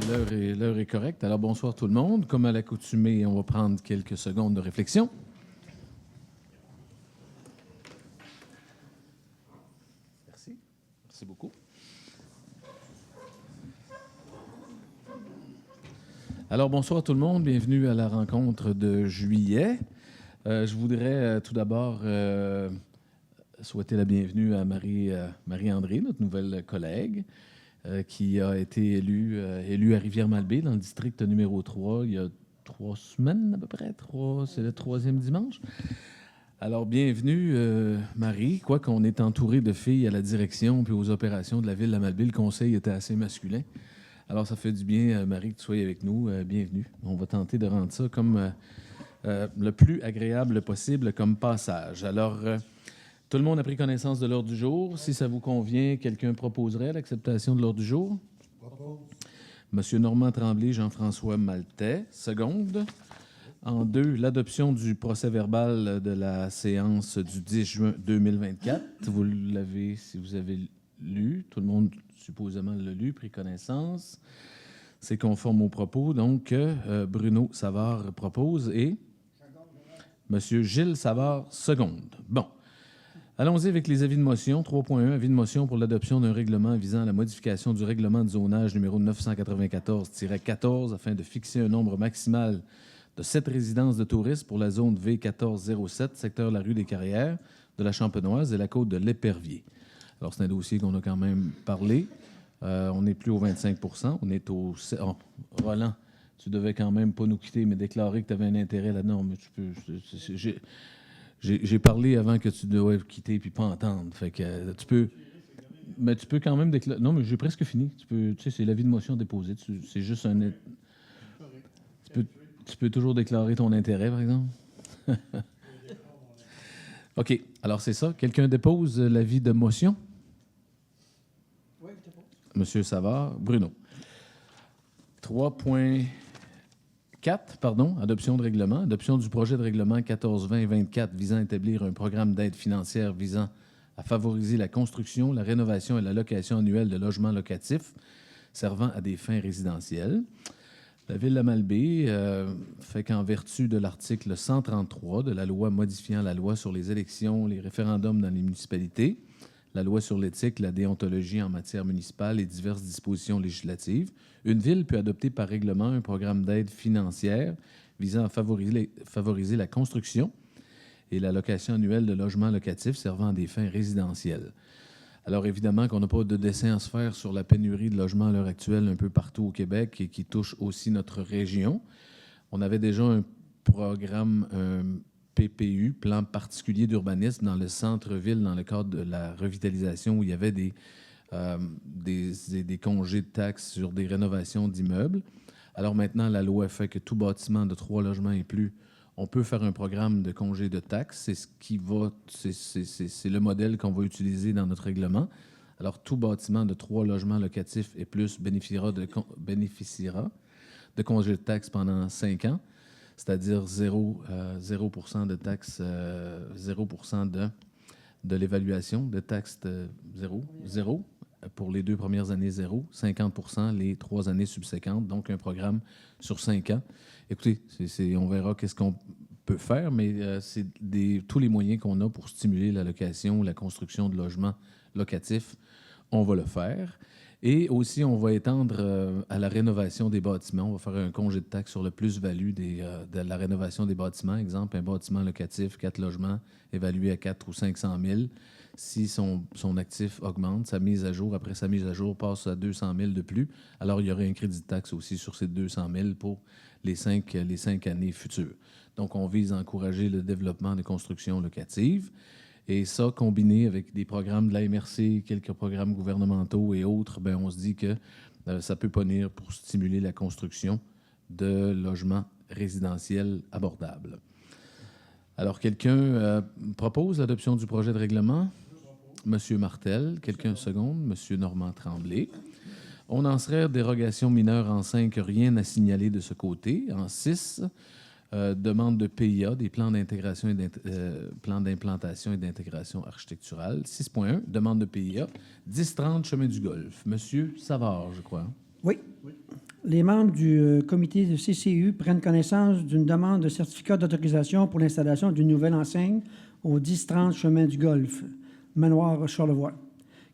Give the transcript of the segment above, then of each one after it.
l'heure est correcte. Alors, bonsoir tout le monde. Comme à l'accoutumée, on va prendre quelques secondes de réflexion. Merci. Merci beaucoup. Alors, bonsoir tout le monde. Bienvenue à la rencontre de juillet. Je voudrais tout d'abord souhaiter la bienvenue à Marie-André, notre nouvelle collègue, qui a été élue à Rivière-Malbaie dans le district numéro 3 il y a 3 semaines à peu près. C'est le 3e dimanche. Alors, bienvenue, Marie. Quoi qu'on est entouré de filles à la direction puis aux opérations de la ville de Malbaie, le conseil était assez masculin. Alors, ça fait du bien, Marie, que tu sois avec nous. Bienvenue. On va tenter de rendre ça comme le plus agréable possible comme passage. Alors, tout le monde a pris connaissance de l'ordre du jour. Si ça vous convient, quelqu'un proposerait l'acceptation de l'ordre du jour? Monsieur Normand Tremblay, Jean-François Maltais, seconde. En 2, l'adoption du procès-verbal de la séance du 10 juin 2024. Vous l'avez, si vous avez lu, tout le monde supposément l'a lu, pris connaissance. C'est conforme aux propos. Donc, Bruno Savard propose et Monsieur Gilles Savard seconde. Bon. Allons-y avec les avis de motion. 3.1, avis de motion pour l'adoption d'un règlement visant à la modification du règlement de zonage numéro 994-14 afin de fixer un nombre maximal de 7 résidences de touristes pour la zone V1407, secteur la rue des Carrières, de la Champenoise et la côte de l'Épervier. Alors, c'est un dossier qu'on a quand même parlé. On n'est plus au 25 %. On est au... Oh, Roland, tu devais quand même pas nous quitter, mais déclarer que tu avais un intérêt là-dedans. Mais tu peux... J'ai parlé avant que tu devais quitter puis pas entendre. Fait que tu peux... Mais tu peux quand même déclarer... Non, mais j'ai presque fini. Tu sais, c'est l'avis de motion déposé. C'est juste un... Tu peux toujours déclarer ton intérêt, par exemple? OK. Alors, c'est ça. Quelqu'un dépose l'avis de motion? Oui, je dépose. Monsieur Savard. Bruno. 3.4, adoption de règlement. Adoption du projet de règlement 14-20-24 visant à établir un programme d'aide financière visant à favoriser la construction, la rénovation et la location annuelle de logements locatifs servant à des fins résidentielles. La Ville de Malbaie fait qu'en vertu de l'article 133 de la loi modifiant la loi sur les élections, les référendums dans les municipalités, la loi sur l'éthique, la déontologie en matière municipale et diverses dispositions législatives, une ville peut adopter par règlement un programme d'aide financière visant à favoriser la construction et la location annuelle de logements locatifs servant à des fins résidentielles. Alors, évidemment qu'on n'a pas de dessin à se faire sur la pénurie de logements à l'heure actuelle un peu partout au Québec et qui touche aussi notre région. On avait déjà un programme, un PPU, plan particulier d'urbanisme, dans le centre-ville, dans le cadre de la revitalisation, où il y avait des congés de taxes sur des rénovations d'immeubles. Alors maintenant, la loi fait que tout bâtiment de 3 logements et plus, on peut faire un programme de congé de taxes. C'est le modèle qu'on va utiliser dans notre règlement. Alors, tout bâtiment de 3 logements locatifs et plus bénéficiera de congé de taxes pendant 5 ans, c'est-à-dire 0 % de taxes, 0 % de l'évaluation de taxes, 0 pour les 2 premières années, 0, 50 % les 3 années subséquentes, donc un programme sur 5 ans. Écoutez, on verra qu'est-ce qu'on peut faire, mais c'est tous les moyens qu'on a pour stimuler la location, la construction de logements locatifs, on va le faire. Et aussi, on va étendre à la rénovation des bâtiments. On va faire un congé de taxe sur le plus-value de la rénovation des bâtiments. Exemple, un bâtiment locatif, 4 logements, évalué à 400 ou 500 000. Si son actif augmente, sa mise à jour, après sa mise à jour, passe à 200 000 de plus, alors il y aurait un crédit de taxe aussi sur ces 200 000 pour les 5 années futures. Donc, on vise à encourager le développement de constructions locatives. Et ça, combiné avec des programmes de la MRC, quelques programmes gouvernementaux et autres, bien, on se dit que ça peut pas nuire pour stimuler la construction de logements résidentiels abordables. Alors, quelqu'un propose l'adoption du projet de règlement? Monsieur Martel. Quelqu'un seconde? Monsieur Normand Tremblay. On en serait dérogation mineure en 5, rien à signaler de ce côté. En 6, demande de PIA, des plans d'intégration et plans d'implantation et d'intégration architecturale. 6.1, demande de PIA, 1030 Chemin du Golfe. Monsieur Savard, je crois. Oui. Les membres du comité de CCU prennent connaissance d'une demande de certificat d'autorisation pour l'installation d'une nouvelle enseigne au 1030 chemin du Golfe, Manoir Charlevoix.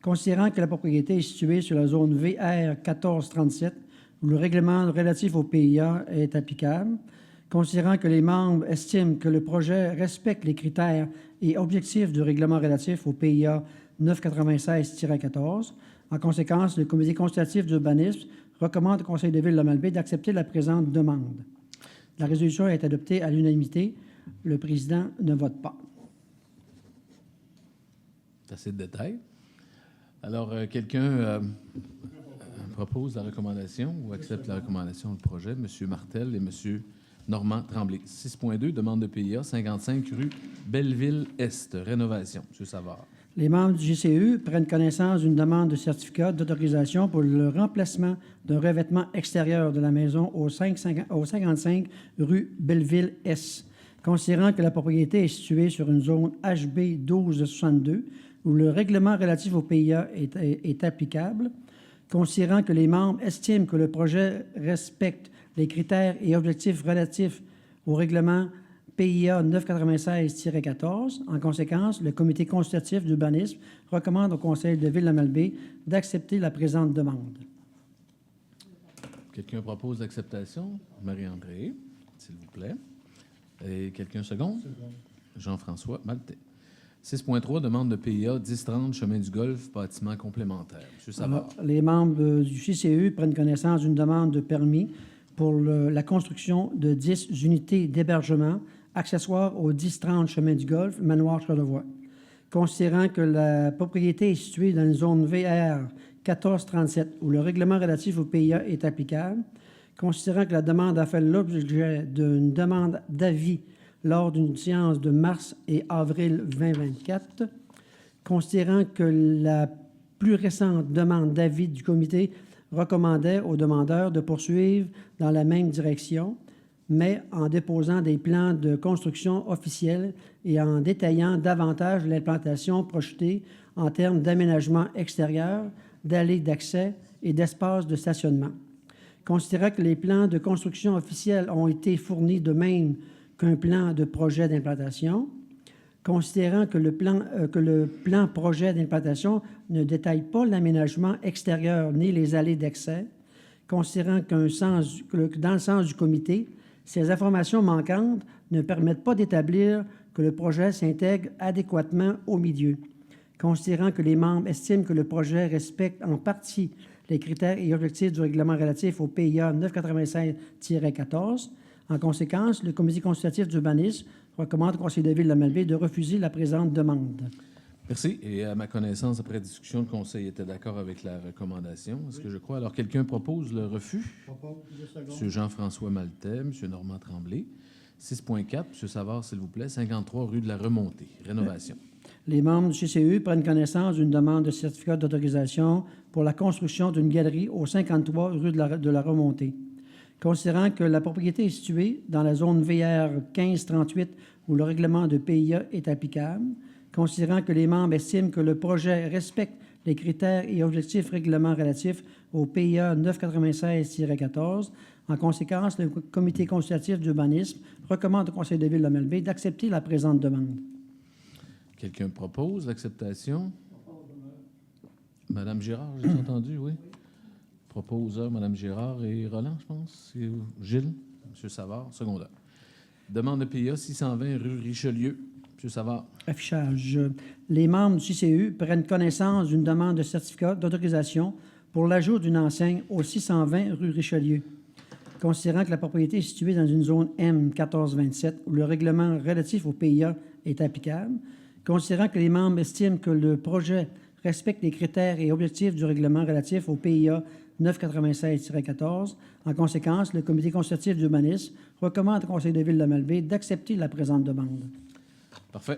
Considérant que la propriété est située sur la zone VR 1437, où le règlement relatif au PIA est applicable, considérant que les membres estiment que le projet respecte les critères et objectifs du règlement relatif au PIA 996-14, en conséquence, le comité consultatif d'urbanisme recommande au Conseil de ville de Malbaie d'accepter la présente demande. La résolution est adoptée à l'unanimité. Le président ne vote pas. C'est assez de détails. Alors, quelqu'un propose la recommandation ou accepte la recommandation du projet? M. Martel et M. Normand Tremblay. 6.2, demande de PIA, 55 rue Belleville-Est, rénovation. M. Savard. Les membres du GCU prennent connaissance d'une demande de certificat d'autorisation pour le remplacement d'un revêtement extérieur de la maison au 55 rue Belleville-Est, considérant que la propriété est située sur une zone HB 1262 où le règlement relatif au PIA est applicable, considérant que les membres estiment que le projet respecte les critères et objectifs relatifs au règlement PIA 996-14. En conséquence, le comité consultatif d'urbanisme recommande au Conseil de ville de Malbaie d'accepter la présente demande. Quelqu'un propose l'acceptation? Marie-André, s'il vous plaît. Et quelqu'un second? Jean-François Maltais. 6.3, demande de PIA 1030 chemin du Golfe, bâtiment complémentaire. M. Savard. Alors, les membres du CCU prennent connaissance d'une demande de permis pour la construction de 10 unités d'hébergement accessoires au 1030 chemin du Golfe, Manoir Charlevoix. Considérant que la propriété est située dans une zone VR 1437 où le règlement relatif au PIA est applicable, considérant que la demande a fait l'objet d'une demande d'avis lors d'une séance de mars et avril 2024, considérant que la plus récente demande d'avis du comité recommandait aux demandeurs de poursuivre dans la même direction, mais en déposant des plans de construction officiels et en détaillant davantage l'implantation projetée en termes d'aménagement extérieur, d'allées d'accès et d'espaces de stationnement. Considérant que les plans de construction officiels ont été fournis de même qu'un plan de projet d'implantation, considérant que le plan projet d'implantation ne détaille pas l'aménagement extérieur ni les allées d'accès, considérant que dans le sens du comité, ces informations manquantes ne permettent pas d'établir que le projet s'intègre adéquatement au milieu, considérant que les membres estiment que le projet respecte en partie les critères et objectifs du règlement relatif au PIA 996-14. En conséquence, le comité consultatif d'urbanisme recommande au Conseil de ville de Malbaie de refuser la présente demande. Merci. Et à ma connaissance, après discussion, le Conseil était d'accord avec la recommandation. Est-ce que je crois? Alors, quelqu'un propose le refus? M. Jean-François Maltais, M. Normand Tremblay. 6.4, M. Savard, s'il vous plaît, 53 rue de la Remontée, rénovation. Les membres du CCU prennent connaissance d'une demande de certificat d'autorisation pour la construction d'une galerie au 53 rue de la Remontée. Considérant que la propriété est située dans la zone VR 1538 où le règlement de PIA est applicable, considérant que les membres estiment que le projet respecte les critères et objectifs règlements relatifs au PIA 996-14, en conséquence, le comité consultatif d'urbanisme recommande au Conseil de ville de Malbaie d'accepter la présente demande. Quelqu'un propose l'acceptation? Madame Girard, j'ai entendu, oui. Proposeur, Mme Girard et Roland, je pense. Et Gilles, M. Savard, secondaire. Demande de PIA 620 rue Richelieu. M. Savard. Affichage. Les membres du CCU prennent connaissance d'une demande de certificat d'autorisation pour l'ajout d'une enseigne au 620 rue Richelieu. Considérant que la propriété est située dans une zone M1427 où le règlement relatif au PIA est applicable, considérant que les membres estiment que le projet respecte les critères et objectifs du règlement relatif au PIA 996-14. En conséquence, le comité consultatif d'urbanisme recommande au Conseil de ville de Malbaie d'accepter la présente demande. Parfait.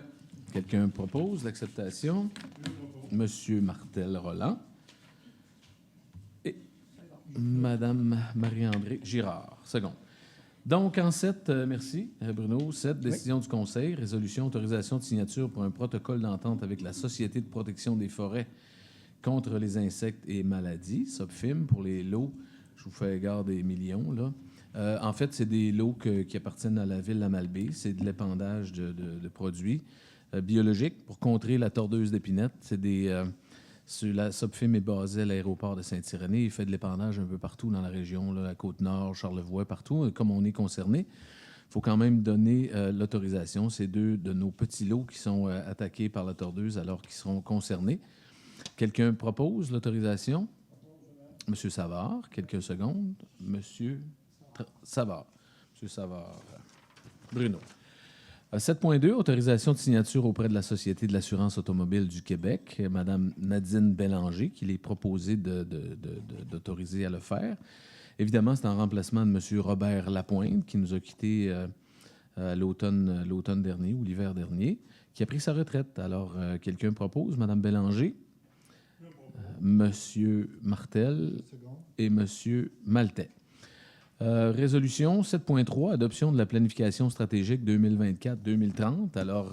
Quelqu'un propose l'acceptation? Monsieur Martel-Roland et Madame Marie-André Girard. Second. Donc, en 7, merci Bruno, 7, décision du Conseil, résolution, autorisation de signature pour un protocole d'entente avec la Société de protection des forêts contre les insectes et maladies, SOPFIM, pour les lots Je vous fais égard des millions, là. En fait, c'est des lots qui appartiennent à la ville de la Malbaie. C'est de l'épandage de produits biologiques pour contrer la tordeuse d'épinette. C'est des... la Sopfim est basée à l'aéroport de Saint-Irénée. Il fait de l'épandage un peu partout dans la région, là, la Côte-Nord, Charlevoix, partout. Comme on est concerné, il faut quand même donner l'autorisation. C'est 2 de nos petits lots qui sont attaqués par la tordeuse alors qu'ils seront concernés. Quelqu'un propose l'autorisation? Monsieur Savard, quelques secondes. Monsieur Savard. Monsieur Savard. Bruno. 7.2, autorisation de signature auprès de la Société de l'assurance automobile du Québec. Madame Nadine Bélanger, qui est proposée d'autoriser à le faire. Évidemment, c'est en remplacement de Monsieur Robert Lapointe, qui nous a quittés l'automne dernier ou l'hiver dernier, qui a pris sa retraite. Alors, quelqu'un propose, Madame Bélanger, Monsieur Martel et Monsieur Maltais. Résolution 7.3, adoption de la planification stratégique 2024-2030. Alors,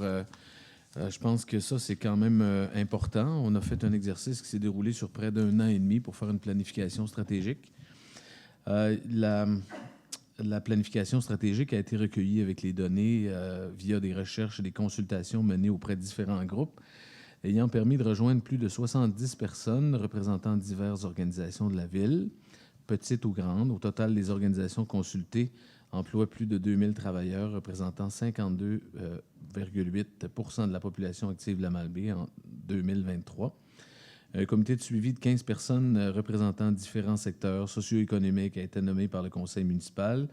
je pense que ça, c'est quand même important. On a fait un exercice qui s'est déroulé sur près d'1 an et demi pour faire une planification stratégique. La planification stratégique a été recueillie avec les données via des recherches et des consultations menées auprès de différents groupes, ayant permis de rejoindre plus de 70 personnes représentant diverses organisations de la ville, petites ou grandes. Au total, les organisations consultées emploient plus de 2000 travailleurs, représentant 52,8 % de la population active de la Malbaie en 2023. Un comité de suivi de 15 personnes représentant différents secteurs socio-économiques a été nommé par le conseil municipal.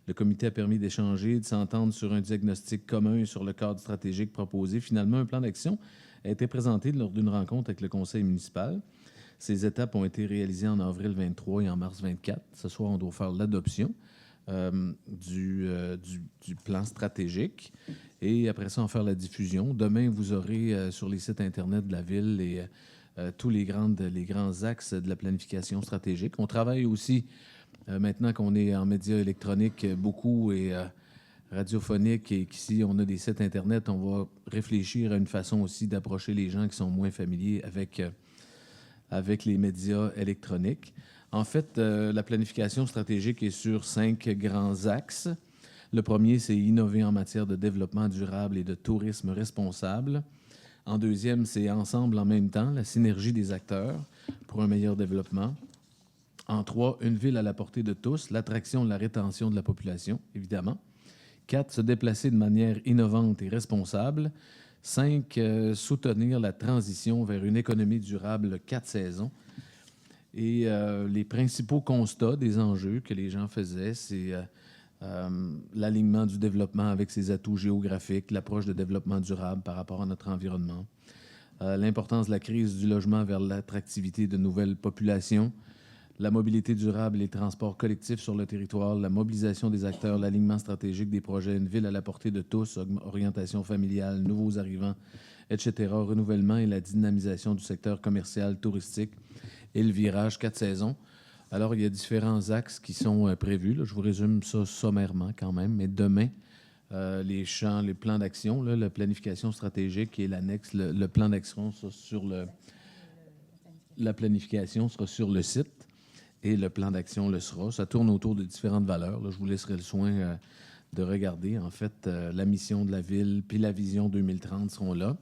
Le comité a permis d'échanger, de s'entendre sur un diagnostic commun et sur le cadre stratégique proposé. Finalement, un plan d'action a été présenté lors d'une rencontre avec le conseil municipal. Ces étapes ont été réalisées en avril 23 et en mars 24. Ce soir, on doit faire l'adoption du plan stratégique et après ça, en faire la diffusion. Demain, vous aurez sur les sites Internet de la ville tous les grands axes de la planification stratégique. On travaille aussi, maintenant qu'on est en médias électroniques beaucoup et radiophoniques et qu'ici, on a des sites Internet, on va réfléchir à une façon aussi d'approcher les gens qui sont moins familiers avec les médias électroniques. En fait, la planification stratégique est sur 5 grands axes. Le premier, c'est innover en matière de développement durable et de tourisme responsable. En deuxième, c'est ensemble en même temps, la synergie des acteurs pour un meilleur développement. En 3, une ville à la portée de tous, l'attraction et la rétention de la population, évidemment. 4, se déplacer de manière innovante et responsable. 5, soutenir la transition vers une économie durable 4 saisons. Et les principaux constats des enjeux que les gens faisaient, c'est l'alignement du développement avec ses atouts géographiques, l'approche de développement durable par rapport à notre environnement, l'importance de la crise du logement vers l'attractivité de nouvelles populations, la mobilité durable et les transports collectifs sur le territoire, la mobilisation des acteurs, l'alignement stratégique des projets, une ville à la portée de tous, orientation familiale, nouveaux arrivants, etc., renouvellement et la dynamisation du secteur commercial, touristique et le virage 4 saisons. Alors, il y a différents axes qui sont prévus. Là. Je vous résume ça sommairement quand même, mais demain, les plans d'action, la planification stratégique et l'annexe, le plan d'action la planification sera sur le site. Et le plan d'action le sera. Ça tourne autour de différentes valeurs. Là, je vous laisserai le soin de regarder. En fait, la mission de la ville puis la vision 2030 seront là.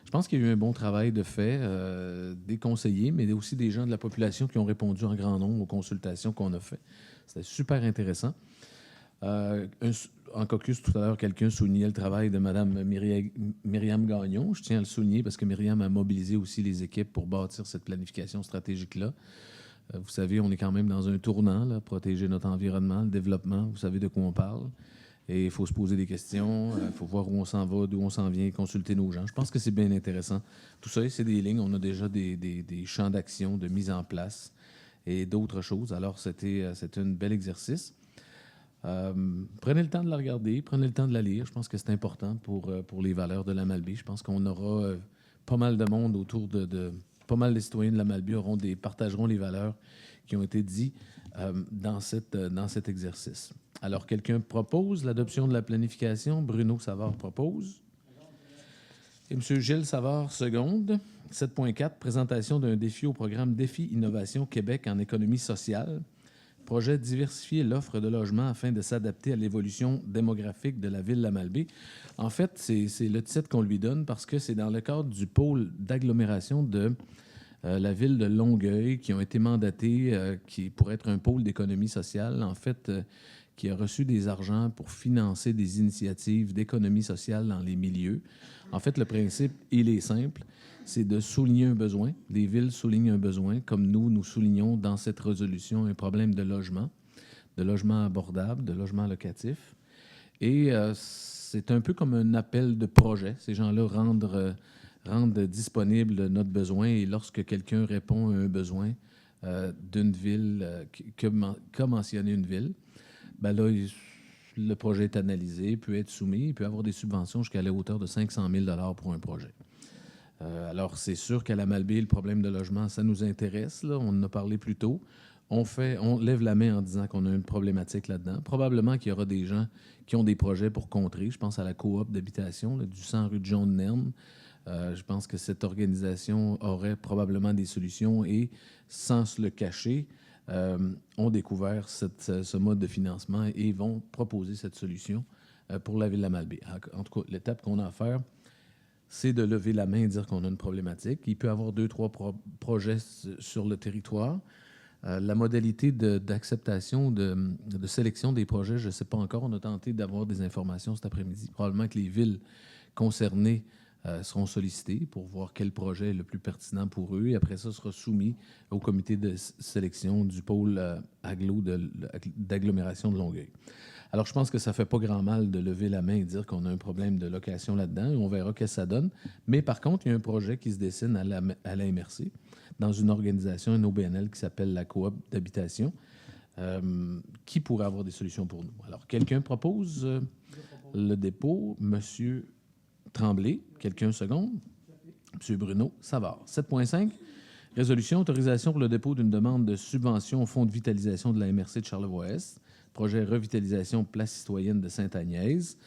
Je pense qu'il y a eu un bon travail de fait des conseillers, mais aussi des gens de la population qui ont répondu en grand nombre aux consultations qu'on a faites. C'était super intéressant. En caucus, tout à l'heure, quelqu'un soulignait le travail de Mme Myriam Gagnon. Je tiens à le souligner parce que Myriam a mobilisé aussi les équipes pour bâtir cette planification stratégique-là. Vous savez, on est quand même dans un tournant, là, protéger notre environnement, le développement, vous savez de quoi on parle. Et il faut se poser des questions, il faut voir où on s'en va, d'où on s'en vient, consulter nos gens. Je pense que c'est bien intéressant. Tout ça, c'est des lignes. On a déjà des champs d'action, de mise en place et d'autres choses. Alors, c'était un bel exercice. Prenez le temps de la regarder, prenez le temps de la lire. Je pense que c'est important pour les valeurs de la Malbaie. Je pense qu'on aura pas mal de monde autour pas mal de citoyens de la Malbaie partageront les valeurs qui ont été dites dans cet exercice. Alors, quelqu'un propose l'adoption de la planification. Bruno Savard propose. Et M. Gilles Savard seconde. 7.4, présentation d'un défi au programme Défi Innovation Québec en économie sociale. projet diversifier l'offre de logement afin de s'adapter à l'évolution démographique de la ville de la Malbaie. En fait, c'est le titre qu'on lui donne parce que c'est dans le cadre du pôle d'agglomération de la ville de Longueuil qui ont été mandatés pour être un pôle d'économie sociale, en fait, qui a reçu des argents pour financer des initiatives d'économie sociale dans les milieux. En fait, le principe, il est simple, c'est de souligner un besoin. Les villes soulignent un besoin, comme nous soulignons dans cette résolution un problème de logement abordable, de logement locatif. Et c'est un peu comme un appel de projet. Ces gens-là rendent disponible notre besoin et lorsque quelqu'un répond à un besoin d'une ville, qu'a mentionné une ville, ben là, le projet est analysé, peut être soumis, il peut avoir des subventions jusqu'à la hauteur de 500 000 $ pour un projet. Alors, c'est sûr qu'à la Malbaie, le problème de logement, ça nous intéresse. Là. On en a parlé plus tôt. On lève la main en disant qu'on a une problématique là-dedans. Probablement qu'il y aura des gens qui ont des projets pour contrer. Je pense à la coop d'habitation là, du 100 rue de Jaune-Nerne. Je pense que cette organisation aurait probablement des solutions et, sans se le cacher, ont découvert ce mode de financement et vont proposer cette solution pour la ville de la Malbaie. En tout cas, l'étape qu'on a à faire, c'est de lever la main et dire qu'on a une problématique. Il peut y avoir 2-3 projets sur le territoire. La modalité d'acceptation, de sélection des projets, je ne sais pas encore. On a tenté d'avoir des informations cet après-midi. Probablement que les villes concernées seront sollicitées pour voir quel projet est le plus pertinent pour eux. Et après ça, sera soumis au comité de sélection du pôle d'agglomération de Longueuil. Alors, je pense que ça ne fait pas grand mal de lever la main et dire qu'on a un problème de location là-dedans. Et on verra ce que ça donne. Mais par contre, il y a un projet qui se dessine à la MRC dans une organisation, une OBNL qui s'appelle la coop d'habitation, qui pourrait avoir des solutions pour nous. Alors, quelqu'un propose le dépôt. Monsieur Tremblay, quelqu'un seconde. Monsieur Bruno Savard. 7.5, résolution, autorisation pour le dépôt d'une demande de subvention au Fonds de vitalisation de la MRC de Charlevoix-Est. Projet revitalisation place citoyenne de Sainte-Agnès.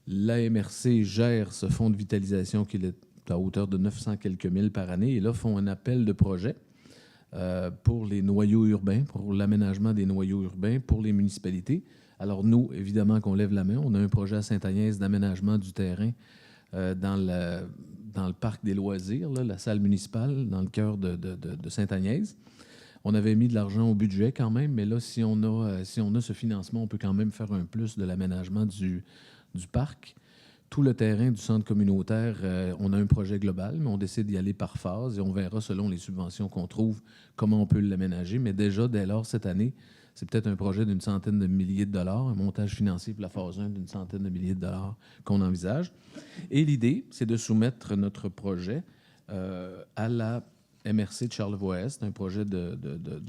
La MRC gère ce fonds de vitalisation qui est à hauteur de 900 quelques mille par année. Et là, font un appel de projet pour les noyaux urbains, pour l'aménagement des noyaux urbains pour les municipalités. Alors nous, évidemment qu'on lève la main. On a un projet à Sainte-Agnès d'aménagement du terrain dans le parc des loisirs, là, la salle municipale, dans le cœur de Sainte-Agnès. On avait mis de l'argent au budget quand même, mais là, si on a ce financement, on peut quand même faire un plus de l'aménagement du parc. Tout le terrain du centre communautaire, on a un projet global, mais on décide d'y aller par phase et on verra selon les subventions qu'on trouve comment on peut l'aménager. Mais déjà, dès lors, cette année, c'est peut-être un projet d'une centaine de milliers de dollars, un montage financier pour la phase 1 d'une centaine de milliers de dollars qu'on envisage. Et l'idée, c'est de soumettre notre projet à la MRC de Charlevoix-Est, un projet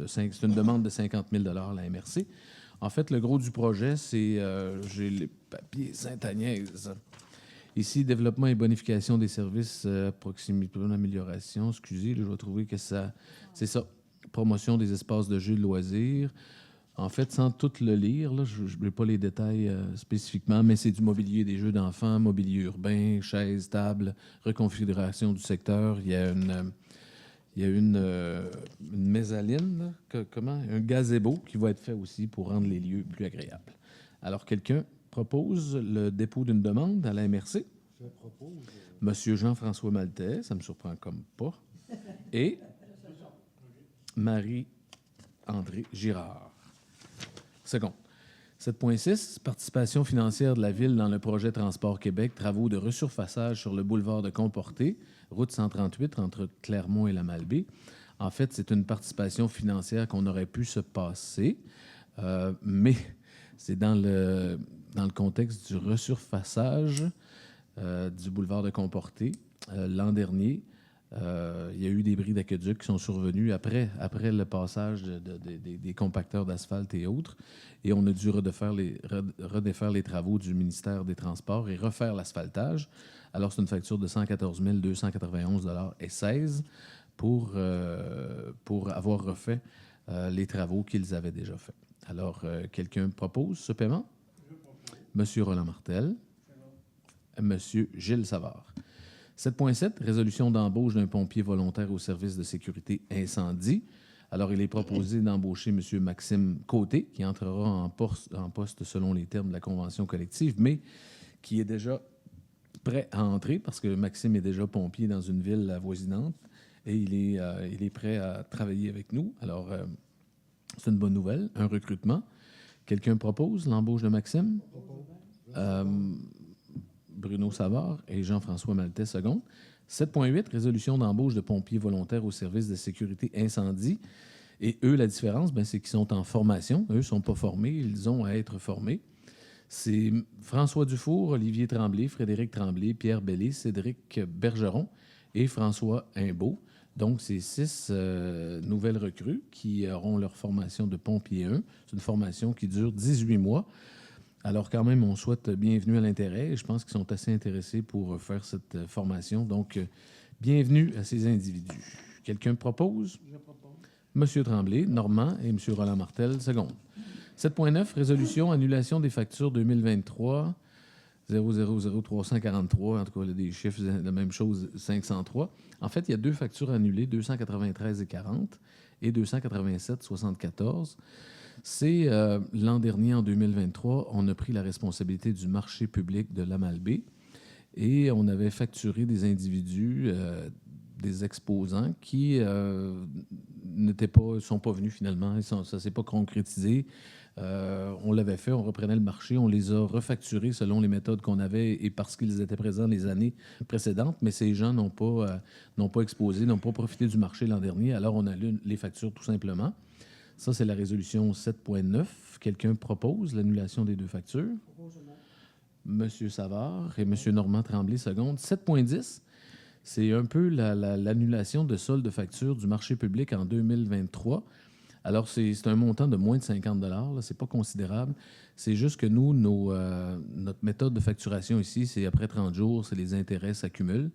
c'est une demande de 50 000 $ à la MRC. En fait, le gros du projet, c'est, j'ai les papiers Sainte-Agnès. Ici, développement et bonification des services proximité d'amélioration. Excusez, là, je vais trouver que ça, c'est ça. Promotion des espaces de jeux et de loisirs. En fait, sans tout le lire, là, je n'ai pas les détails spécifiquement, mais c'est du mobilier des jeux d'enfants, mobilier urbain, chaises, tables, reconfiguration du secteur. Il y a une mésaline, un gazebo qui va être fait aussi pour rendre les lieux plus agréables. Alors, quelqu'un propose le dépôt d'une demande à la MRC? Je propose. Monsieur Jean-François Maltais, ça me surprend comme pas. Et Marie-André Girard. Second. 7.6, participation financière de la Ville dans le projet Transport Québec, travaux de resurfaçage sur le boulevard de Comporté, route 138 entre Clermont et la Malbaie. En fait, c'est une participation financière qu'on aurait pu se passer, mais c'est dans le contexte du resurfaçage du boulevard de Comporté. L'an dernier, il y a eu des bris d'aqueduc qui sont survenus après le passage des compacteurs d'asphalte et autres. Et on a dû redéfaire les travaux du ministère des Transports et refaire l'asphaltage. Alors, c'est une facture de 114 291 $16 pour avoir refait les travaux qu'ils avaient déjà faits. Alors, quelqu'un propose ce paiement? Je propose. Monsieur Roland Martel. Monsieur Gilles Savard. 7.7, résolution d'embauche d'un pompier volontaire au service de sécurité incendie. Alors, il est proposé d'embaucher M. Maxime Côté, qui entrera en poste selon les termes de la convention collective, mais qui est déjà prêt à entrer parce que Maxime est déjà pompier dans une ville avoisinante et il est prêt à travailler avec nous. Alors, c'est une bonne nouvelle, un recrutement. Quelqu'un propose l'embauche de Maxime? Bruno Savard et Jean-François Maltais, second. 7.8, résolution d'embauche de pompiers volontaires au service de sécurité incendie. Et eux, la différence, c'est qu'ils sont en formation. Eux ne sont pas formés, ils ont à être formés. C'est François Dufour, Olivier Tremblay, Frédéric Tremblay, Pierre Bellé, Cédric Bergeron et François Imbeau. Donc, c'est 6 nouvelles recrues qui auront leur formation de pompier 1. C'est une formation qui dure 18 mois. Alors, quand même, on souhaite bienvenue à l'intérêt et je pense qu'ils sont assez intéressés pour faire cette formation. Donc, bienvenue à ces individus. Quelqu'un propose? Je propose. M. Tremblay, Normand et M. Roland Martel, seconde. 7.9, résolution, annulation des factures 2023, 000343, en tout cas, il y a des chiffres, la même chose, 503. En fait, il y a 2 factures annulées, 293,40 et 287,74. C'est l'an dernier, en 2023, on a pris la responsabilité du marché public de l'Amalbaie et on avait facturé des individus, des exposants qui sont pas venus finalement. Ça ne s'est pas concrétisé. On l'avait fait, on reprenait le marché, on les a refacturés selon les méthodes qu'on avait et parce qu'ils étaient présents les années précédentes, mais ces gens n'ont pas exposé, n'ont pas profité du marché l'an dernier. Alors, on annule les factures tout simplement. Ça, c'est la résolution 7.9. Quelqu'un propose l'annulation des 2 factures? M. Savard et M. Normand Tremblay, seconde. 7.10, c'est un peu l'annulation de solde de facture du marché public en 2023. Alors, c'est un montant de moins de 50 $. Ce n'est pas considérable. C'est juste que nous, notre méthode de facturation ici, c'est après 30 jours, c'est les intérêts s'accumulent.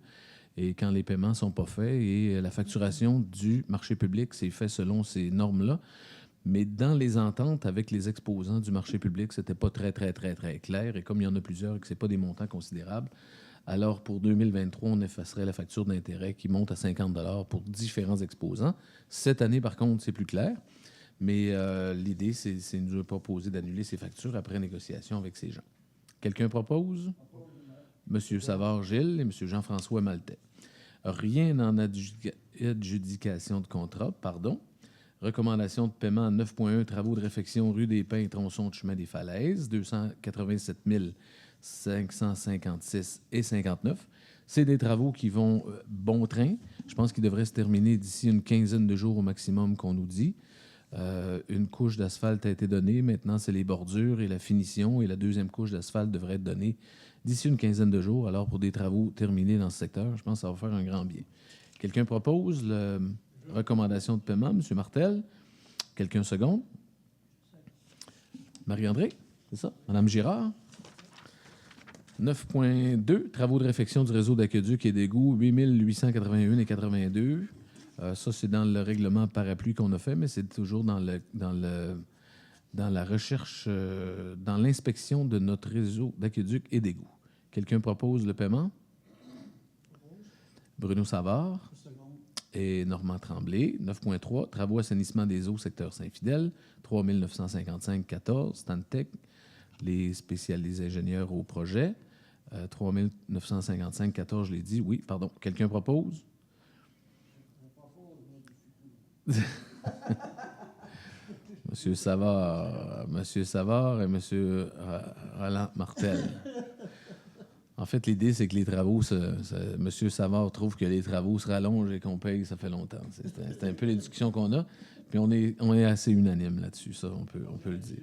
Et quand les paiements ne sont pas faits, et la facturation du marché public, c'est fait selon ces normes-là. Mais dans les ententes avec les exposants du marché public, ce n'était pas très clair. Et comme il y en a plusieurs et que ce n'est pas des montants considérables, alors pour 2023, on effacerait la facture d'intérêt qui monte à 50 $ pour différents exposants. Cette année, par contre, c'est plus clair. Mais l'idée, c'est de nous proposer d'annuler ces factures après négociation avec ces gens. Quelqu'un propose? M. Savard-Gilles et M. Jean-François Maltais. Rien en adjudication de contrat, pardon. Recommandation de paiement 9.1, travaux de réfection rue des Pins, tronçon de chemin des Falaises, 287 556 et 59. C'est des travaux qui vont bon train. Je pense qu'ils devraient se terminer d'ici une quinzaine de jours au maximum qu'on nous dit. Une couche d'asphalte a été donnée. Maintenant, c'est les bordures et la finition. Et la deuxième couche d'asphalte devrait être donnée d'ici une quinzaine de jours. Alors, pour des travaux terminés dans ce secteur, je pense que ça va faire un grand bien. Quelqu'un propose la recommandation de paiement? M. Martel. Quelqu'un seconde? Marie-André, c'est ça? Mme Girard? 9.2, travaux de réfection du réseau d'aqueduc et d'égouts, 8 881 et 82. Ça, c'est dans le règlement parapluie qu'on a fait, mais c'est toujours dans la recherche, dans l'inspection de notre réseau d'aqueduc et d'égouts. Quelqu'un propose le paiement? Bruno Savard et Normand Tremblay. 9.3, travaux assainissement des eaux, secteur Saint-Fidèle, 3 955,14. Stantec, les spécialisés ingénieurs au projet. 3 955,14, je l'ai dit. Oui, pardon. Quelqu'un propose? Monsieur Savard et Monsieur Roland Martel. En fait, l'idée, c'est que les travaux, Monsieur Savard trouve que les travaux se rallongent et qu'on paye, ça fait longtemps. C'est un peu les discussions qu'on a. Puis on est assez unanime là-dessus, ça, on peut le dire.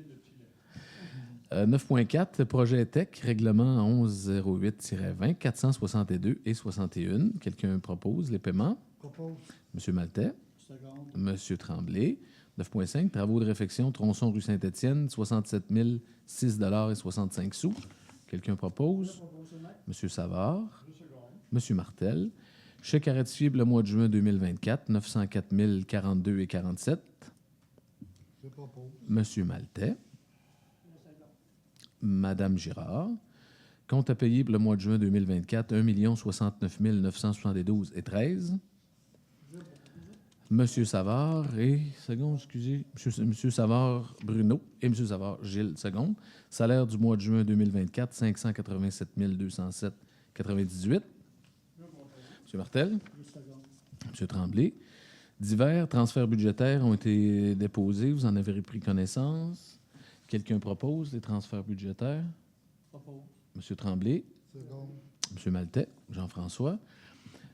9.4, projet TEC, règlement 1108-20, 462 et 61. Quelqu'un propose les paiements? Propose. M. Maltais. Seconde. M. Tremblay. 9.5, travaux de réfection, tronçon rue Saint-Étienne, 67 006 $ et 65 sous. Quelqu'un propose? M. Savard. M. Martel. Chèque à ratifier le mois de juin 2024, 904 042 et 47. Je propose. M. Maltais. Mme Girard. Compte à payer pour le mois de juin 2024, 1 069 972 et 13. Monsieur Savard et, seconde, excusez, Monsieur Savard Bruno et Monsieur Savard Gilles, seconde. Salaire du mois de juin 2024, 587 207,98. Monsieur Martel. Monsieur Tremblay. Divers transferts budgétaires ont été déposés. Vous en avez pris connaissance. Quelqu'un propose les transferts budgétaires? Propose. Monsieur Tremblay. Second. Monsieur Maltais. Jean-François.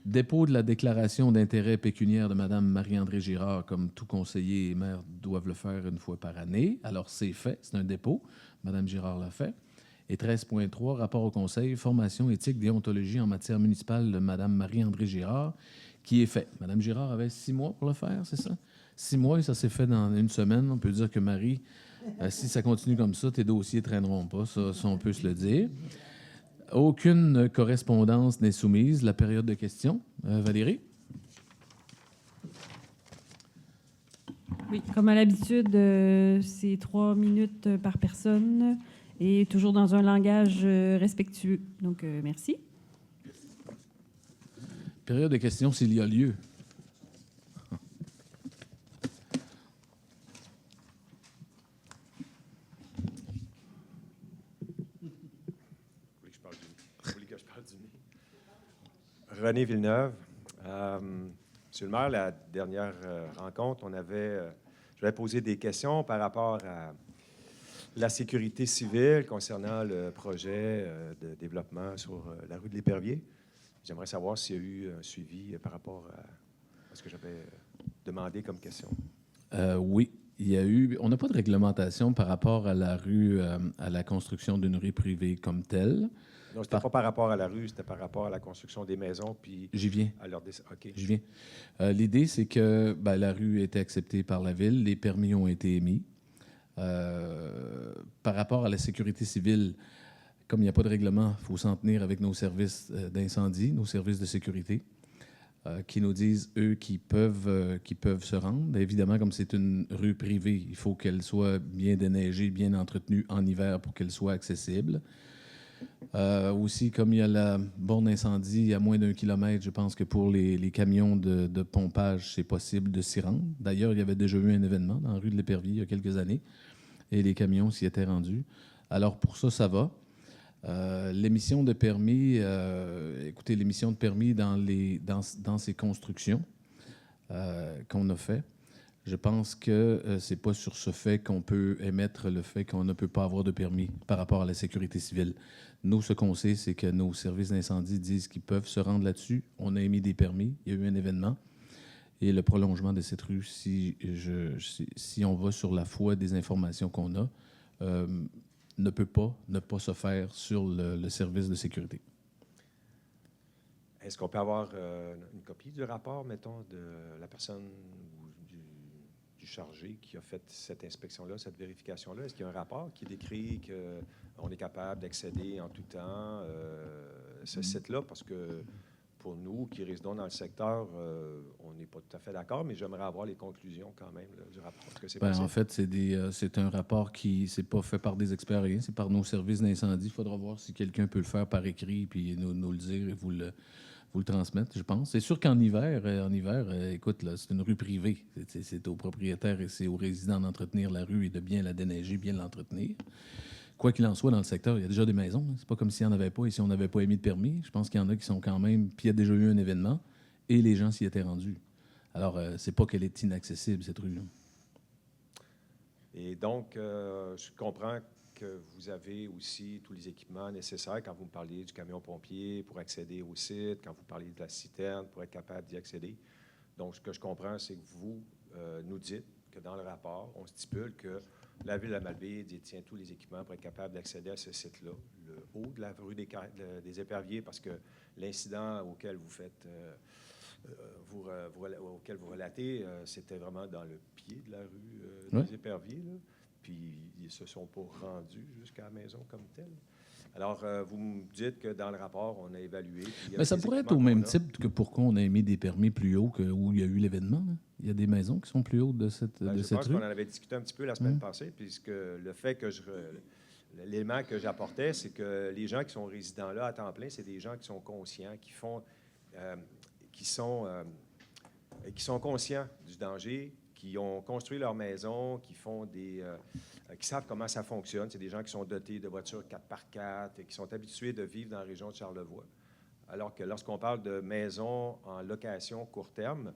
Dépôt de la déclaration d'intérêt pécuniaire de Mme Marie-André Girard, comme tout conseiller et maire doivent le faire une fois par année. Alors, c'est fait, c'est un dépôt. Mme Girard l'a fait. Et 13.3, rapport au conseil, formation éthique, déontologie en matière municipale de Mme Marie-André Girard, qui est fait. Mme Girard avait 6 mois pour le faire, c'est ça? 6 mois et ça s'est fait dans une semaine. On peut dire que Marie, si ça continue comme ça, tes dossiers ne traîneront pas, ça on peut se le dire. Aucune correspondance n'est soumise. La période de questions. Valérie? Oui, comme à l'habitude, c'est 3 minutes par personne et toujours dans un langage respectueux. Donc, merci. Période de questions s'il y a lieu. René Villeneuve. Monsieur le maire, la dernière rencontre, j'avais posé des questions par rapport à la sécurité civile concernant le projet de développement sur la rue de l'Épervier. J'aimerais savoir s'il y a eu un suivi par rapport à ce que j'avais demandé comme question. Oui, il y a eu. On n'a pas de réglementation par rapport à la rue, à la construction d'une rue privée comme telle. Non, c'était pas par rapport à la rue, c'était par rapport à la construction des maisons. Puis j'y viens. À leur OK. J'y viens. L'idée, c'est que la rue a été acceptée par la ville, les permis ont été émis. Par rapport à la sécurité civile, comme il n'y a pas de règlement, il faut s'en tenir avec nos services d'incendie, nos services de sécurité, qui nous disent, eux, qu'ils peuvent se rendre. Évidemment, comme c'est une rue privée, il faut qu'elle soit bien déneigée, bien entretenue en hiver pour qu'elle soit accessible. Aussi, comme il y a la borne incendie à moins d'1 kilomètre, je pense que pour les camions de pompage, c'est possible de s'y rendre. D'ailleurs, il y avait déjà eu un événement dans la rue de l'Épervier il y a quelques années et les camions s'y étaient rendus. Alors, pour ça, ça va. L'émission de permis, écoutez, l'émission de permis dans ces constructions qu'on a fait, je pense que c'est pas sur ce fait qu'on peut émettre le fait qu'on ne peut pas avoir de permis par rapport à la sécurité civile. Nous, ce qu'on sait, c'est que nos services d'incendie disent qu'ils peuvent se rendre là-dessus. On a émis des permis, il y a eu un événement. Et le prolongement de cette rue, si on va sur la foi des informations qu'on a, ne peut pas ne pas se faire sur le service de sécurité. Est-ce qu'on peut avoir une copie du rapport, mettons, de la personne ou du chargé qui a fait cette inspection-là, cette vérification-là? Est-ce qu'il y a un rapport qui décrit qu'on est capable d'accéder en tout temps ce site-là? Parce que pour nous qui résidons dans le secteur, on n'est pas tout à fait d'accord, mais j'aimerais avoir les conclusions quand même là, du rapport. Est-ce que c'est possible? En fait, c'est un rapport qui n'est pas fait par des experts, rien, c'est par nos services d'incendie. Il faudra voir si quelqu'un peut le faire par écrit puis nous le dire et vous le transmettre, je pense. C'est sûr qu'en hiver, écoute, là, c'est une rue privée. C'est aux propriétaires et c'est aux résidents d'entretenir la rue et de bien la déneiger, bien l'entretenir. Quoi qu'il en soit, dans le secteur, il y a déjà des maisons. C'est pas comme s'il n'y en avait pas et si on n'avait pas émis de permis. Je pense qu'il y en a qui sont quand même... Puis il y a déjà eu un événement et les gens s'y étaient rendus. Alors, c'est pas qu'elle est inaccessible, cette rue-là. Et donc, je comprends que vous avez aussi tous les équipements nécessaires quand vous me parliez du camion pompier pour accéder au site, quand vous parliez de la citerne pour être capable d'y accéder. Donc, ce que je comprends, c'est que vous nous dites que dans le rapport, on stipule que la Ville de la Malbaie détient tous les équipements pour être capable d'accéder à ce site-là, le haut de la rue des Éperviers, parce que l'incident auquel vous faites, auquel vous relatez, c'était vraiment dans le pied de la rue des Éperviers, là. Puis ils ne se sont pas rendus jusqu'à la maison comme telle. Alors, vous me dites que dans le rapport, on a évalué... Mais ça pourrait être au même type que pourquoi on a émis des permis plus hauts que où il y a eu l'événement. Là. Il y a des maisons qui sont plus hautes de cette rue. Je pense qu'on en avait discuté un petit peu la semaine passée, puisque le fait que l'élément que j'apportais, c'est que les gens qui sont résidents là à temps plein, c'est des gens qui sont conscients, qui sont qui sont conscients du danger, qui ont construit leur maison, qui savent comment ça fonctionne. C'est des gens qui sont dotés de voitures 4x4 et qui sont habitués de vivre dans la région de Charlevoix. Alors que lorsqu'on parle de maisons en location court terme,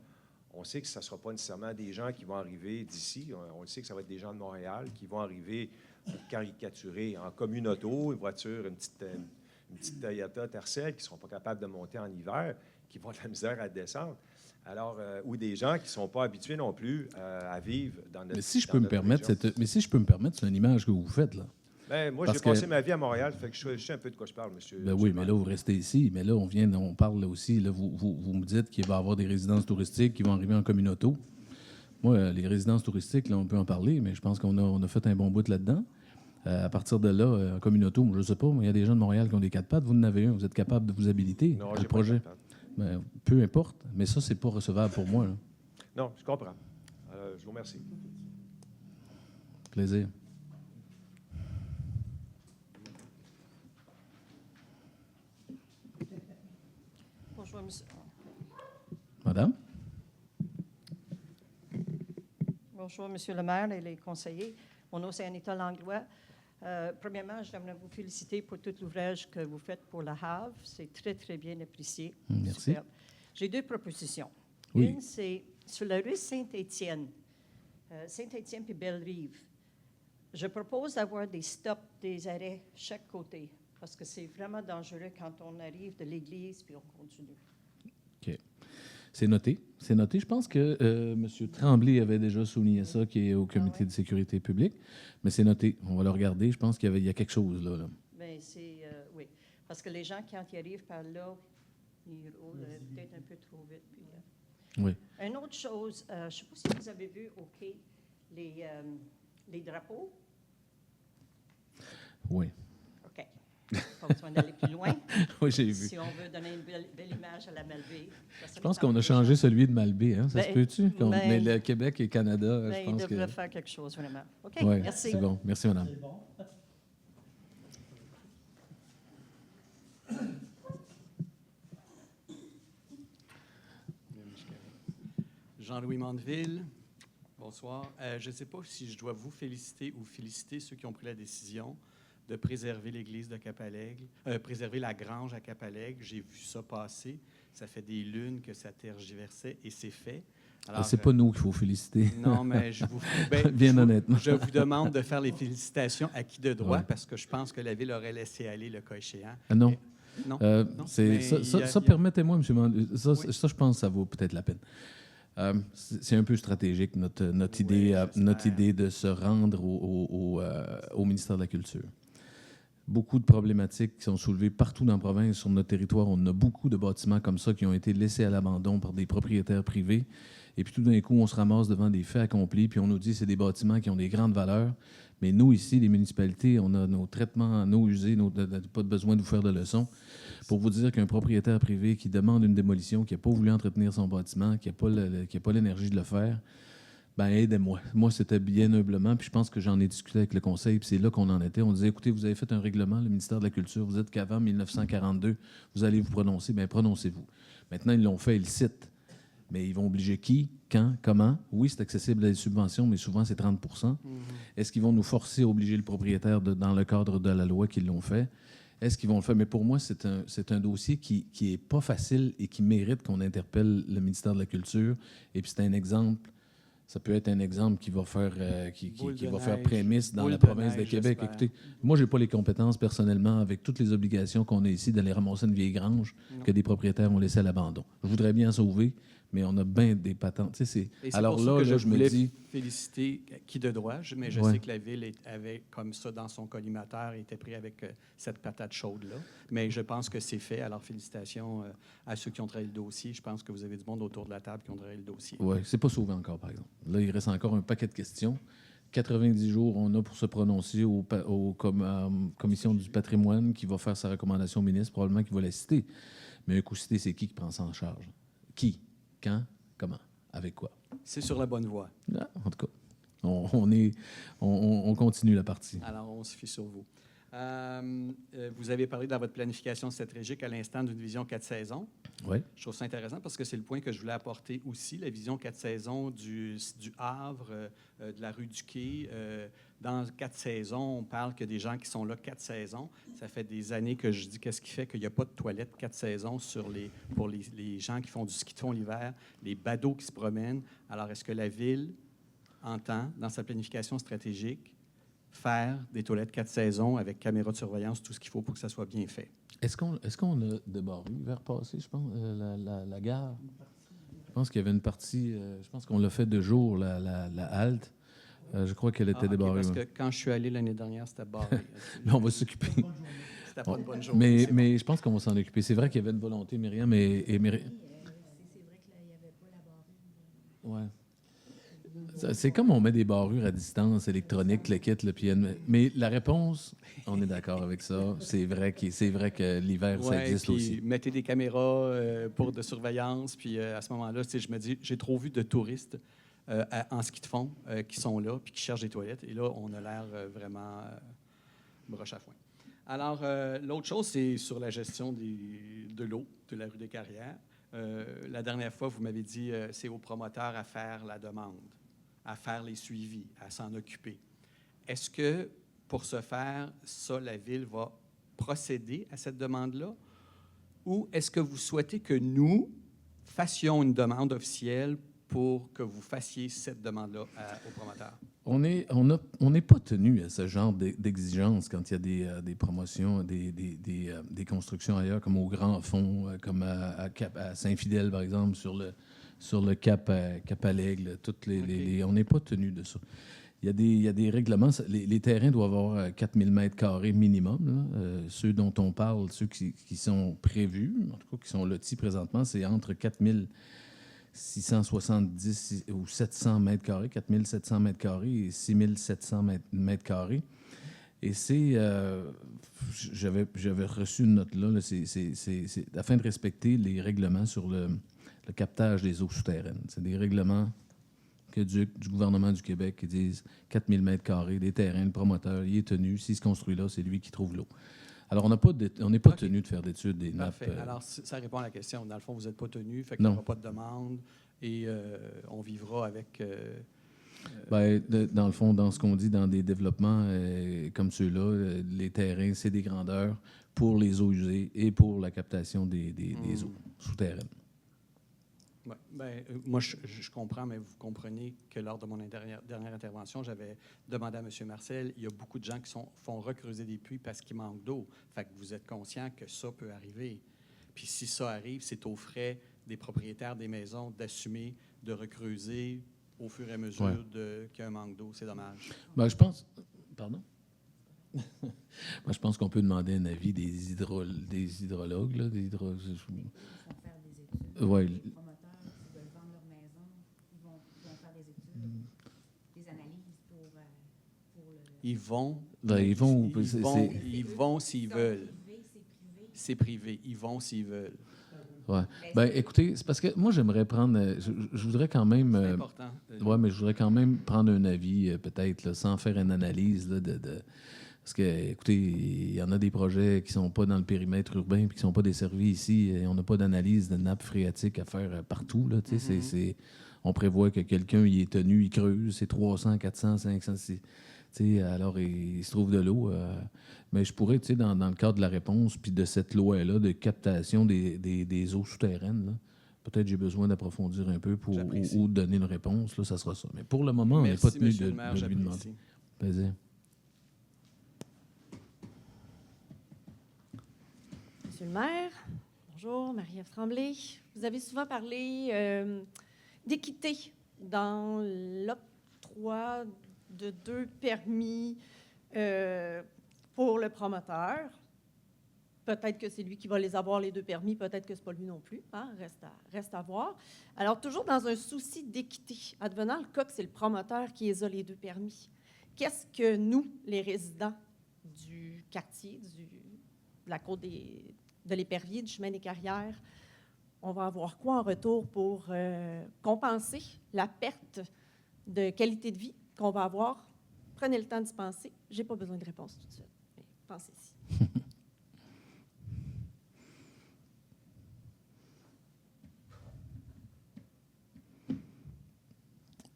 on sait que ce ne sera pas nécessairement des gens qui vont arriver d'ici. On le sait que ça va être des gens de Montréal qui vont arriver, pour caricaturer, en communauto, une voiture, une petite Toyota Tercel, qui ne seront pas capables de monter en hiver, qui vont avoir de la misère à descendre. Alors, ou des gens qui ne sont pas habitués non plus à vivre dans notre Mais si je peux me permettre, c'est une image que vous faites, là. Bien, moi, Parce j'ai passé que- ma vie à Montréal, fait que je sais un peu de quoi je parle, monsieur. Ben oui, mais là, vous restez ici. Mais là, on parle là aussi. Là, vous me dites qu'il va y avoir des résidences touristiques qui vont arriver en communauto. Moi, les résidences touristiques, là, on peut en parler, mais je pense qu'on a fait un bon bout là-dedans. À partir de là, en communauto, je ne sais pas, mais il y a des gens de Montréal qui ont des 4 pattes. Vous en avez un. Vous êtes capable de vous habiliter Non, à j'ai le pas projet. de patte. Ben, peu importe. Mais ça, c'est pas recevable pour moi, là. Non, je comprends. Je vous remercie. Plaisir. Bonjour, monsieur. Madame? Bonjour, monsieur le maire et les conseillers. Mon nom, c'est Anita Langlois. Premièrement, j'aimerais vous féliciter pour tout l'ouvrage que vous faites pour la Havre. C'est très, très bien apprécié. Merci. Superbe. J'ai 2 propositions. Oui. Une, c'est sur la rue Saint-Étienne. Saint-Étienne puis Belle-Rive. Je propose d'avoir des stops, des arrêts chaque côté, parce que c'est vraiment dangereux quand on arrive de l'église puis on continue. OK. C'est noté. C'est noté. Je pense que M. Tremblay avait déjà souligné ça, qui est au comité ouais? de sécurité publique. Mais c'est noté. On va le regarder. Je pense qu'il y a quelque chose là. Bien, c'est, oui. Parce que les gens, quand ils arrivent par là, ils roulent peut-être un peu trop vite. Puis, Oui. Une autre chose, je ne sais pas si vous avez vu au quai les drapeaux. Oui. OK. Pas besoin d'aller plus loin. Oui, j'ai vu. Si on veut donner une belle image à la Malbaie. Je pense qu'on a changé celui de Malbaie, hein? Ça se Ben, peut-tu? ben, Mais le Québec et Canada, Mais je ils pense devraient que... faire quelque chose, vraiment. OK, Oui, merci. c'est bon. Merci, madame. Jean-Louis Mandeville, bonsoir. Je ne sais pas si je dois vous féliciter ou féliciter ceux qui ont pris la décision de préserver l'église de Cap-à-l'Aigle, préserver la grange à Cap-à-l'Aigle. J'ai vu ça passer. Ça fait des lunes que ça tergiversait et c'est fait. Alors, C'est pas nous qu'il faut féliciter. Non, mais je vous... Bien honnêtement. Je vous demande de faire les félicitations à qui de droit, Ouais. parce que je pense que la Ville aurait laissé aller le cas échéant. Ah non. Non. Non, C'est, mais ça, permettez-moi, M. Mandeville, ça, je pense que ça vaut peut-être la peine. C'est un peu stratégique, notre idée de se rendre au ministère de la Culture. Beaucoup de problématiques qui sont soulevées partout dans la province, sur notre territoire. On a beaucoup de bâtiments comme ça qui ont été laissés à l'abandon par des propriétaires privés. Et puis tout d'un coup, on se ramasse devant des faits accomplis, puis on nous dit que c'est des bâtiments qui ont des grandes valeurs. Mais nous, ici, les municipalités, on a nos traitements en eau usée, pas besoin de vous faire de leçons, pour vous dire qu'un propriétaire privé qui demande une démolition, qui n'a pas voulu entretenir son bâtiment, qui n'a pas l'énergie de le faire, ben aidez-moi. Moi, c'était bien humblement, puis je pense que j'en ai discuté avec le conseil, puis c'est là qu'on en était. On disait, écoutez, vous avez fait un règlement, le ministère de la Culture, vous dites qu'avant 1942, vous allez vous prononcer, bien prononcez-vous. Maintenant, ils l'ont fait, ils le citent. Mais ils vont obliger qui, quand, comment? Oui, c'est accessible à des subventions, mais souvent, c'est 30 Est-ce qu'ils vont nous forcer à obliger le propriétaire dans le cadre de la loi qu'ils l'ont fait? Est-ce qu'ils vont le faire? Mais pour moi, c'est un dossier qui n'est pas facile et qui mérite qu'on interpelle le ministère de la Culture. Et puis, c'est un exemple. Ça peut être un exemple qui va faire, qui va faire prémisse dans la province de Québec. Écoutez, moi, je n'ai pas les compétences personnellement, avec toutes les obligations qu'on a ici, d'aller ramasser une vieille grange que des propriétaires ont laissée à l'abandon. Je voudrais bien sauver, mais on a bien des patentes. Tu sais, Et c'est alors pour ça là, que je me voulais dis... féliciter qui de droit, mais je Ouais. sais que la Ville avait comme ça dans son collimateur, était pris avec cette patate chaude-là. Mais je pense que c'est fait. Alors, félicitations à ceux qui ont travaillé le dossier. Je pense que vous avez du monde autour de la table qui ont travaillé le dossier. Oui, c'est pas sauvé encore, par exemple. Là, il reste encore un paquet de questions. 90 jours, on a pour se prononcer commission du patrimoine qui va faire sa recommandation au ministre, probablement qu'il va la citer. Mais un coup cité, c'est qui prend ça en charge? Qui? Quand? Comment? Avec quoi? C'est sur la bonne voie. Ah, en tout cas, on continue la partie. Alors, on se fie sur vous. Vous avez parlé dans votre planification stratégique à l'instant d'une vision 4 saisons. Oui. Je trouve ça intéressant parce que c'est le point que je voulais apporter aussi, la vision 4 saisons du Havre, de la rue du Quai. Dans 4 saisons, on parle que des gens qui sont là 4 saisons. Ça fait des années que je dis qu'est-ce qui fait qu'il n'y a pas de toilettes 4 saisons pour les gens qui font du ski de fond l'hiver, les badauds qui se promènent. Alors, est-ce que la Ville entend, dans sa planification stratégique, faire des toilettes 4 saisons avec caméras de surveillance, tout ce qu'il faut pour que ça soit bien fait? Est-ce qu'on a débarré l'hiver passé, je pense, la gare? Je pense qu'il y avait une partie, je pense qu'on l'a fait de jour, la halte. Je crois qu'elle était débarrée. Parce que quand je suis allé l'année dernière, c'était barré. Mais on va s'occuper. C'était pas une bonne journée. Mais je pense qu'on va s'en occuper. C'est vrai qu'il y avait une volonté, Myriam. C'est vrai que là, il n'y avait pas la barrure. Ouais. C'est comme on met des barrures à distance électroniques, le kit, le pied. Mais la réponse, on est d'accord avec ça. C'est vrai que l'hiver, ça Ouais, existe puis aussi. mettez des caméras pour de surveillance. Puis à ce moment-là, je me dis, j'ai trop vu de touristes en ski de fond qui sont là puis qui cherchent des toilettes. Et là, on a l'air vraiment broche à foin. Alors, l'autre chose, c'est sur la gestion de l'eau de la rue des Carrières. La dernière fois, vous m'avez dit c'est aux promoteurs à faire la demande, à faire les suivis, à s'en occuper. Est-ce que, pour ce faire, ça, la Ville va procéder à cette demande-là? Ou est-ce que vous souhaitez que nous fassions une demande officielle pour que vous fassiez cette demande-là aux promoteurs? On n'est pas tenu à ce genre d'exigence quand il y a des promotions, des constructions ailleurs, comme au Grand Fond, comme à Saint-Fidèle, par exemple, sur le cap à l'Aigle. On n'est pas tenu de ça. Il y a des règlements. Les terrains doivent avoir 4000 mètres carrés minimum. Là. Ceux dont on parle, ceux qui sont prévus, en tout cas qui sont lotis présentement, c'est entre 4670 ou 700 mètres carrés, 4700 mètres carrés et 6700 mètres carrés. Et c'est... j'avais reçu une note là, c'est afin de respecter les règlements sur le captage des eaux souterraines. C'est des règlements du gouvernement du Québec qui disent 4000 mètres carrés, des terrains, le promoteur, il est tenu. S'il se construit là, c'est lui qui trouve l'eau. Alors, on n'est pas tenu de faire d'études des nappes. Parfait. Alors, ça répond à la question. Dans le fond, vous n'êtes pas tenu, fait qu'il n'y aura pas de demande et on vivra avec... dans le fond, dans ce qu'on dit dans des développements comme ceux-là, les terrains, c'est des grandeurs pour les eaux usées et pour la captation des eaux souterraines. Ouais. Moi, je comprends, mais vous comprenez que lors de mon dernière intervention, j'avais demandé à M. Marcel, il y a beaucoup de gens qui font recreuser des puits parce qu'il manque d'eau. Fait que vous êtes conscient que ça peut arriver. Puis si ça arrive, c'est aux frais des propriétaires des maisons d'assumer, de recreuser au fur et à mesure qu'il y a un manque d'eau. C'est dommage. Je pense... Pardon? Moi, je pense qu'on peut demander un avis des hydrologues. Là, des Ils vont faire des études. Ouais. Les promoteurs, s'ils veulent vendre leur maison, ils vont faire des études, des analyses pour le... Ils vont... Ils vont s'ils veulent. C'est privé. C'est privé. Ils vont s'ils veulent. Ouais. Écoutez, c'est parce que moi, j'aimerais prendre... Je voudrais quand même... C'est important. Oui, mais je voudrais quand même prendre un avis, peut-être, là, sans faire une analyse là, Parce que, écoutez, il y en a des projets qui ne sont pas dans le périmètre urbain et qui ne sont pas desservis ici. Et on n'a pas d'analyse de nappe phréatique à faire partout. Là, on prévoit que quelqu'un y est tenu, il creuse, c'est 300, 400, 500... alors, il se trouve de l'eau. Mais je pourrais, dans le cadre de la réponse puis de cette loi-là de captation des eaux souterraines, là, peut-être j'ai besoin d'approfondir un peu ou de donner une réponse. Là, ça sera ça. Mais pour le moment, on n'est pas tenu de lui demander. Plaisir. Monsieur le maire, bonjour, Marie-Ève Tremblay. Vous avez souvent parlé d'équité dans l'octroi de 2 permis pour le promoteur. Peut-être que c'est lui qui va les avoir, les 2 permis, peut-être que ce n'est pas lui non plus. Hein? Reste à voir. Alors, toujours dans un souci d'équité, advenant le cas que c'est le promoteur qui les a, les 2 permis, qu'est-ce que nous, les résidents du quartier, de la côte de l'Épervier, du chemin des Carrières, on va avoir quoi en retour pour compenser la perte de qualité de vie qu'on va avoir? Prenez le temps d'y penser. Je n'ai pas besoin de réponse tout de suite. Mais Pensez-y.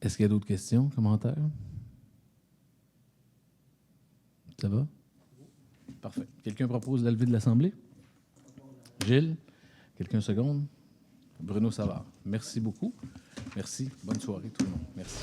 Est-ce qu'il y a d'autres questions, commentaires? Ça va? Parfait. Quelqu'un propose de la levée de l'Assemblée? Gilles? Quelqu'un seconde? Bruno Savard. Merci beaucoup. Merci. Bonne soirée tout le monde. Merci.